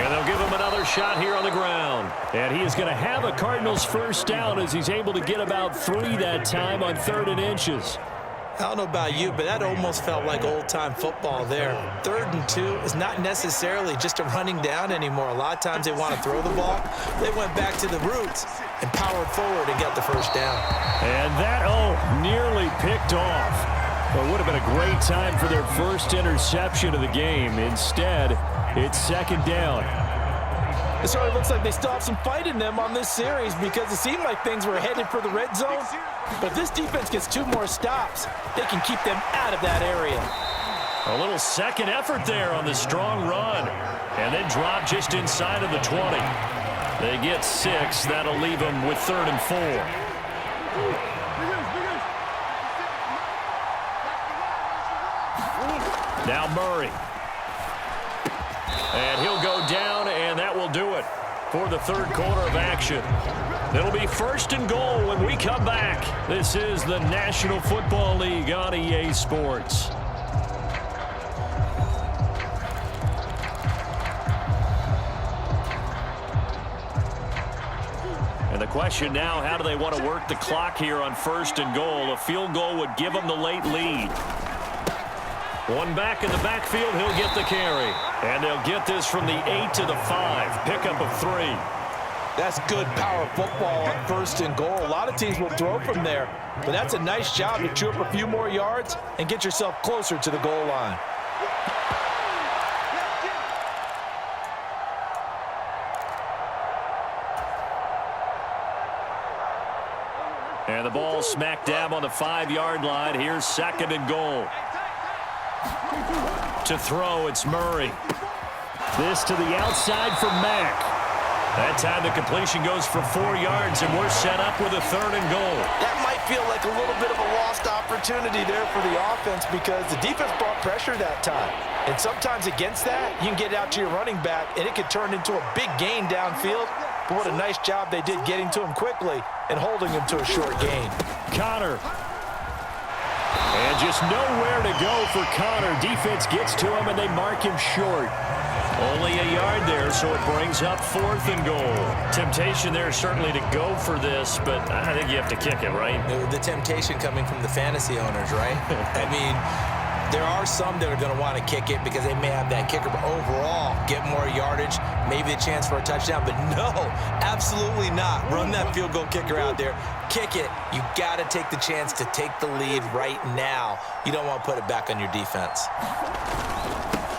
And they'll give him another shot here on the ground. And he is going to have a Cardinals first down as he's able to get about 3 that time on 3rd and inches. I don't know about you, but that almost felt like old-time football there. 3rd and 2 is not necessarily just a running down anymore. A lot of times they want to throw the ball. They went back to the roots and powered forward and got the first down. And that, nearly picked off. Well, it would have been a great time for their first interception of the game. Instead, it's 2nd down. It certainly looks like they still have some fight in them on this series because it seemed like things were headed for the red zone. But if this defense gets 2 more stops, they can keep them out of that area. A little second effort there on the strong run. And then drop just inside of the 20. They get 6. That'll leave them with 3rd and 4. Now Murray. And he'll go down, and that will do it for the 3rd quarter of action. It'll be 1st and goal when we come back. This is the National Football League on EA Sports. And the question now, how do they want to work the clock here on 1st and goal? A field goal would give them the late lead. One back in the backfield, he'll get the carry. And they'll get this from the 8 to the 5. Pickup of 3. That's good power football on 1st and goal. A lot of teams will throw from there. But that's a nice job to chew up a few more yards and get yourself closer to the goal line. And the ball smack dab on the 5-yard line. Here's 2nd and goal. To throw, it's Murray. This to the outside for Mack. That time the completion goes for 4 yards, and we're set up with a 3rd and goal. That might feel like a little bit of a lost opportunity there for the offense because the defense brought pressure that time. And sometimes against that, you can get out to your running back, and it could turn into a big gain downfield. But what a nice job they did getting to him quickly and holding him to a short gain. Connor. And just nowhere to go for Connor. Defense gets to him, and they mark him short. Only a yard there, so it brings up 4th and goal. Temptation there certainly to go for this, but I think you have to kick it, right? The temptation coming from the fantasy owners, right? I mean, there are some that are going to want to kick it because they may have that kicker, but overall, get more yardage, maybe a chance for a touchdown. But no, absolutely not. Run that field goal kicker out there. Kick it. You got to take the chance to take the lead right now. You don't want to put it back on your defense.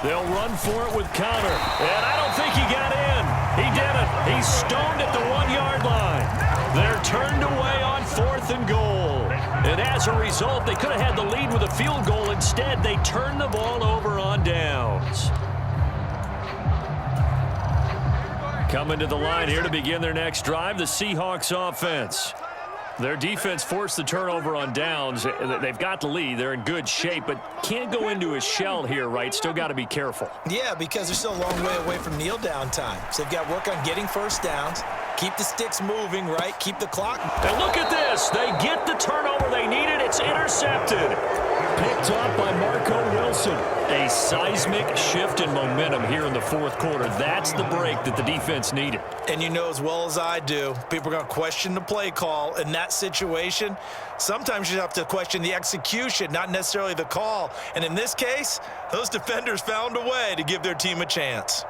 They'll run for it with Connor. And I don't think he got in. He didn't. He's stoned at the 1-yard line. They're turned away on 4th and goal. And as a result, they could have had the lead with a field goal. Instead, they turned the ball over on downs. Coming to the line here to begin their next drive, the Seahawks offense. Their defense forced the turnover on downs. They've got the lead. They're in good shape, but can't go into a shell here, right? Still got to be careful. Yeah, because they're still a long way away from kneel down time. So they've got to work on getting first downs, keep the sticks moving, right? Keep the clock. And look at this. They get the turnover they needed. It's intercepted. Picked up by Marco Wilson. A seismic shift in momentum here in the 4th quarter. That's the break that the defense needed. And you know as well as I do, people are going to question the play call in that situation. Sometimes you have to question the execution, not necessarily the call. And in this case, those defenders found a way to give their team a chance.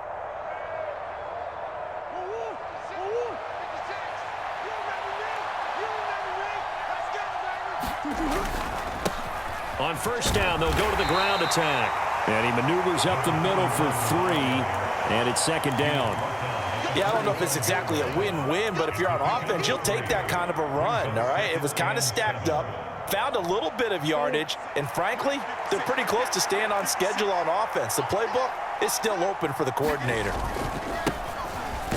On 1st down, they'll go to the ground attack. And he maneuvers up the middle for 3, and it's 2nd down. Yeah, I don't know if it's exactly a win-win, but if you're on offense, you'll take that kind of a run, all right? It was kind of stacked up, found a little bit of yardage, and frankly, they're pretty close to staying on schedule on offense. The playbook is still open for the coordinator.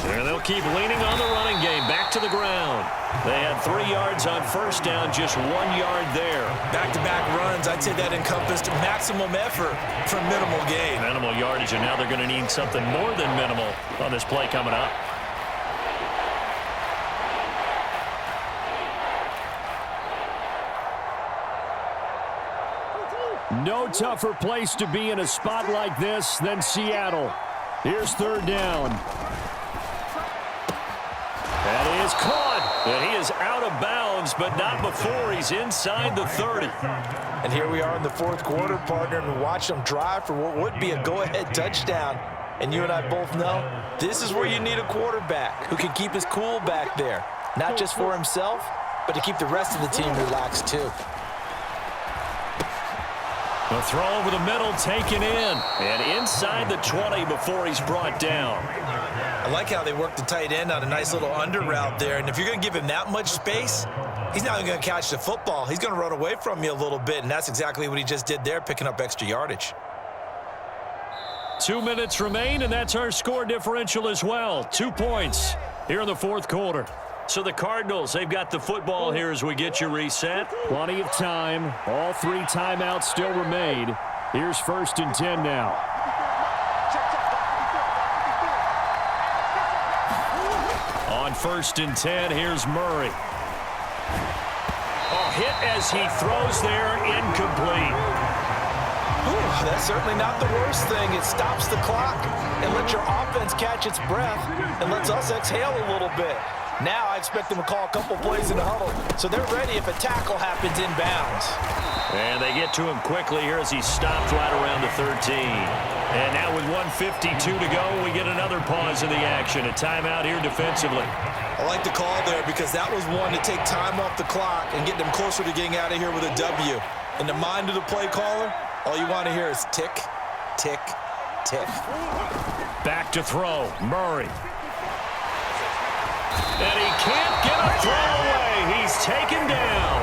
And they'll keep leaning on the running game. Back to the ground. They had 3 yards on 1st down, just 1 yard there. Back-to-back runs, I'd say that encompassed maximum effort for minimal gain. Minimal yardage, and now they're going to need something more than minimal on this play coming up. No tougher place to be in a spot like this than Seattle. Here's third down. That is caught. And he is out of bounds, but not before he's inside the 30. And here we are in the fourth quarter, partner, and watch them drive for what would be a go-ahead touchdown. And you and I both know this is where you need a quarterback who can keep his cool back there, not just for himself, but to keep the rest of the team relaxed too. The throw over the middle taken in, and inside the 20 before he's brought down. I like how they work the tight end on a nice little under route there, and if you're going to give him that much space, he's not even going to catch the football. He's going to run away from you a little bit, and that's exactly what he just did there, picking up extra yardage. 2 minutes remain, and that's our score differential as well. 2 points here in the fourth quarter. So the Cardinals, they've got the football here as we get you reset. Plenty of time. All 3 timeouts still remain. Here's 1st and 10 now. On 1st and 10, here's Murray. Oh, hit as he throws there, incomplete. Whew, that's certainly not the worst thing. It stops the clock and lets your offense catch its breath and lets us exhale a little bit. Now I expect them to call a couple plays in the huddle, so they're ready if a tackle happens inbounds. And they get to him quickly here as he stopped right around the 13. And now with 1:52 to go, we get another pause in the action. A timeout here defensively. I like the call there because that was one to take time off the clock and get them closer to getting out of here with a W. In the mind of the play caller, all you want to hear is tick, tick, tick. Back to throw, Murray. And he can't get a throw away. He's taken down.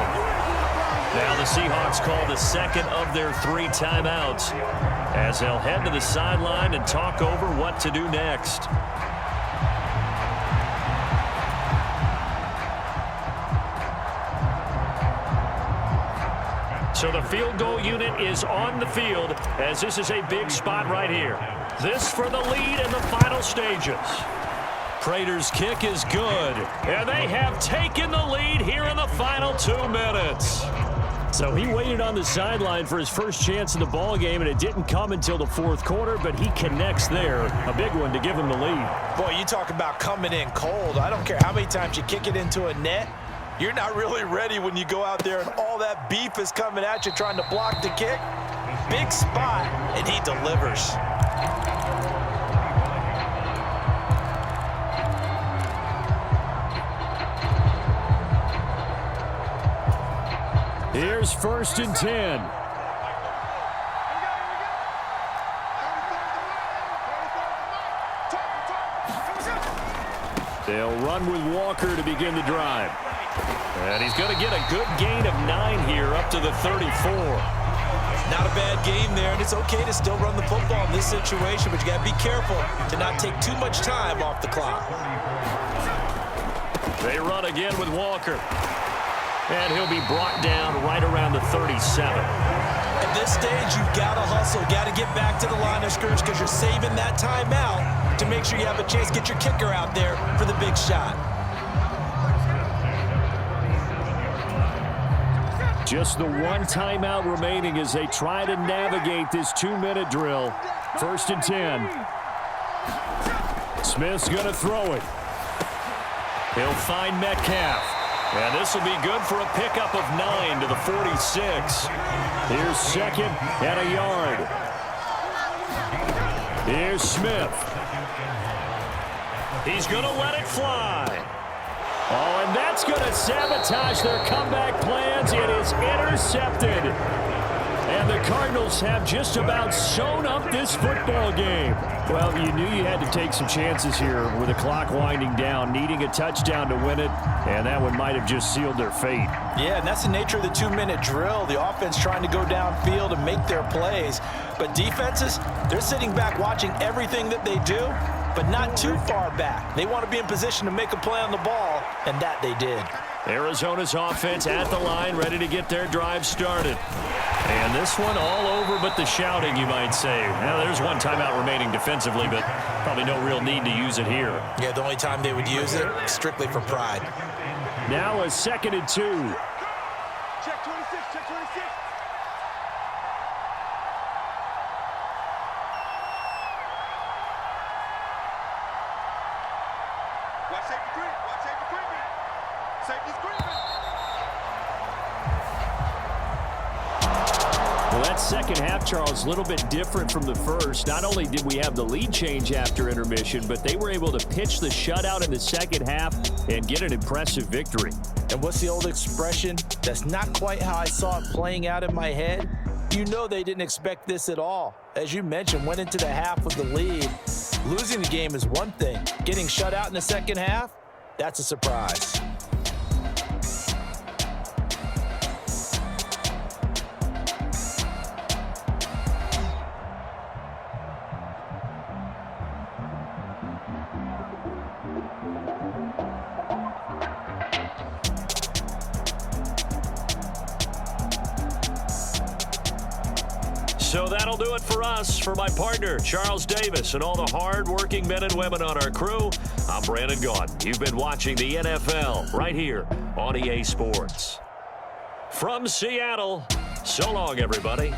Now the Seahawks call the second of their 3 timeouts as they'll head to the sideline and talk over what to do next. So the field goal unit is on the field as this is a big spot right here. This for the lead in the final stages. Prater's kick is good, and they have taken the lead here in the final 2 minutes. So he waited on the sideline for his first chance in the ball game, and it didn't come until the fourth quarter, but he connects there. A big one to give him the lead. Boy, you talk about coming in cold. I don't care how many times you kick it into a net. You're not really ready when you go out there and all that beef is coming at you trying to block the kick. Big spot, and he delivers. Here's 1st and 10. They'll run with Walker to begin the drive. And he's going to get a good gain of 9 here up to the 34. Not a bad game there, and it's okay to still run the football in this situation, but you got to be careful to not take too much time off the clock. They run again with Walker. And he'll be brought down right around the 37. At this stage, you've got to hustle, got to get back to the line of scrimmage because you're saving that timeout to make sure you have a chance to get your kicker out there for the big shot. Just the 1 timeout remaining as they try to navigate this 2-minute drill. 1st and 10. Smith's going to throw it. He'll find Metcalf. And this will be good for a pickup of 9 to the 46. Here's 2nd and a yard. Here's Smith. He's going to let it fly. Oh, and that's going to sabotage their comeback plans. It is intercepted. And the Cardinals have just about sewn up this football game. Well, you knew you had to take some chances here with the clock winding down, needing a touchdown to win it, and that one might have just sealed their fate. Yeah, and that's the nature of the 2-minute drill. The offense trying to go downfield and make their plays. But defenses, they're sitting back watching everything that they do, but not too far back. They want to be in position to make a play on the ball, and that they did. Arizona's offense at the line, ready to get their drive started. And this one all over but the shouting, you might say. Now, there's 1 timeout remaining defensively, but probably no real need to use it here. Yeah, the only time they would use it, strictly for pride. Now a 2nd and 2. Check 26, check 26. Watch safety creep. Watch safety creeping. Safety's creeping. Well, that second half, Charles, a little bit different from the first. Not only did we have the lead change after intermission, but they were able to pitch the shutout in the second half and get an impressive victory. And what's the old expression? That's not quite how I saw it playing out in my head. You know they didn't expect this at all. As you mentioned, went into the half with the lead. Losing the game is one thing. Getting shut out in the second half, that's a surprise. So that'll do it for us. For my partner, Charles Davis, and all the hard-working men and women on our crew, I'm Brandon Gaudin. You've been watching the NFL right here on EA Sports. From Seattle, so long, everybody.